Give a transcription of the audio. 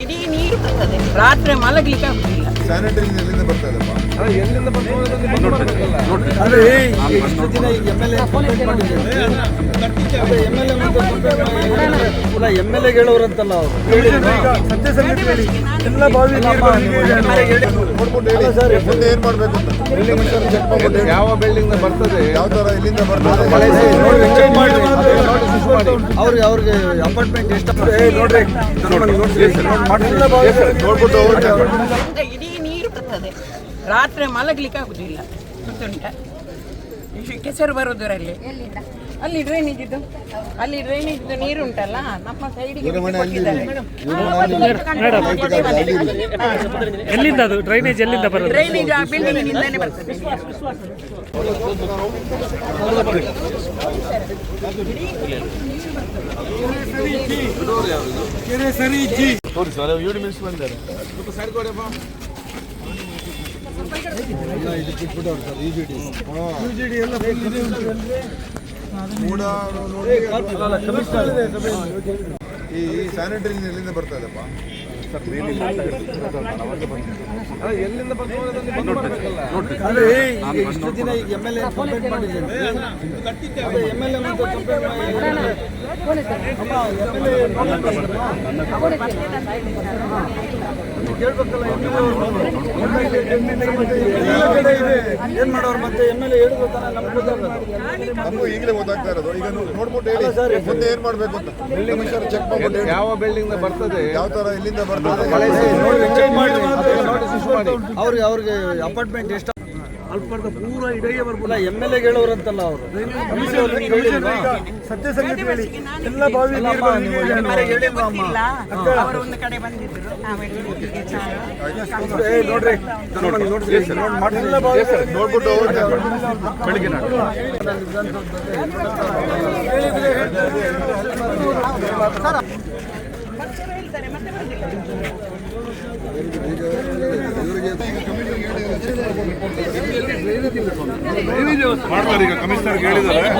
ಇಡೀ ನೀರು ಬರ್ತದೆ, ರಾತ್ರಿ ಮಲಗಲಿಕ್ಕೆ ಆಗುದಿಲ್ಲ. ಸ್ಯಾನಿಟರಿ ಎಲ್ಲಿಂದ ಬರ್ತದಪ್ಪ? ಎಲ್ಲಿಂದ ಎಷ್ಟು ದಿನ ಈಗ MLA ಹೇಳೋರಂತಲ್ಲ ಅವರು ಸತ್ಯ ಸಂಗತಿ ಹೇಳಿ. ಎಲ್ಲ ಬಾವಿ ಮುಂದೆ ಏನ್ ಮಾಡ್ಬೇಕು ಅಂತ ಯಾವ ಬಿಲ್ಡಿಂಗ್ ಬರ್ತದೆ, ಯಾವ ತರ ಎಲ್ಲಿಂದ ಬರ್ತದೆ ಅವ್ರಿಗೆ ಅಪಾರ್ಟ್ಮೆಂಟ್ ಎಷ್ಟು ನೋಡ್ಬಿಟ್ಟು ಇಡೀ ನೀರು ಬರ್ತದೆ, ರಾತ್ರಿ ಮಲಗಲಿಕ್ಕೆ ಆಗುದಿಲ್ಲ. ಗೊತ್ತುಂಟಾ? ಕೆಸರು ಬರೋದರಲ್ಲಿ ಅಲ್ಲಿ ಡ್ರೈನೇಜ್ ಇದ್ದು, ಅಲ್ಲಿ ಡ್ರೈನೇಜ್ ನೀರು ಉಂಟಲ್ಲ, ನಮ್ಮ ಸೈಡಿಗೆ ಎಲ್ಲಿಂದ ಅದು ಡ್ರೈನೇಜ್ ಎಲ್ಲಿಂದ ಬರೋದು? ಡ್ರೈನೇಜ್ ಆ ಬಿಲ್ಡಿಂಗಿನಿಂದಾನೆ ಬರ್ತದೆ. ಈ ಸ್ಯಾನಿಟರಿ ಎಲ್ಲಿಂದ ಬರ್ತದಪ್ಪ? ಎಲ್ಲಿಂದ ಎಷ್ಟು ದಿನ ಈಗ MLA ಕಂಪ್ಲೇಂಟ್ ಮಾಡಿದ್ದೇನೆ. ಕೇಳ್ಬೇಕಲ್ಲ ಏನ್ ಮಾಡೋರು ಮತ್ತೆ MLA ಹೇಳ್ಬೇಕಲ್ಲ, ನಮ್ಗೆ ಗೊತ್ತಾಗಲ್ಲ. ನಮಗೂ ಈಗಲೇ ಗೊತ್ತಾಗ್ತಾ ಇರೋದು. ಈಗ ನೋಡ್ಬಿಟ್ಟು ಹೇಳಿ ಮುಂದೆ ಏನ್ ಮಾಡ್ಬೇಕು ಅಂತ ಚೆಕ್ ಮಾಡ್ಬಿಟ್ಟು ಹೇಳಿ. ಯಾವ ಬಿಲ್ಡಿಂಗ್ ಬರ್ತದೆ, ಯಾವ ತರ ಎಲ್ಲಿಂದ ಬರ್ತದೆ ಅವ್ರಿಗೆ ಅಪಾರ್ಟ್ಮೆಂಟ್ ಎಷ್ಟು ಅಲ್ಪರ್ದ ಪೂರ ಇಡೀ ಬರ್ಬೋದ. MLA ಹೇಳೋರಂತಲ್ಲ ಅವರು ಸತ್ಯ ಸಂಗತಿ ಹೇಳಿ. ಎಲ್ಲ ಬಾವಿ ಗೊತ್ತಿಲ್ಲ, ಅವರು ಒಂದು ಕಡೆ ಬಂದಿದ್ರು, ನೋಡ್ಬಿಟ್ಟು ಬೆಳಿಗ್ಗೆ ಮಾಡ್ತಾರೆ. ಈಗ ಕಮಿಷನರ್ ಹೇಳಿದ್ದಾರೆ.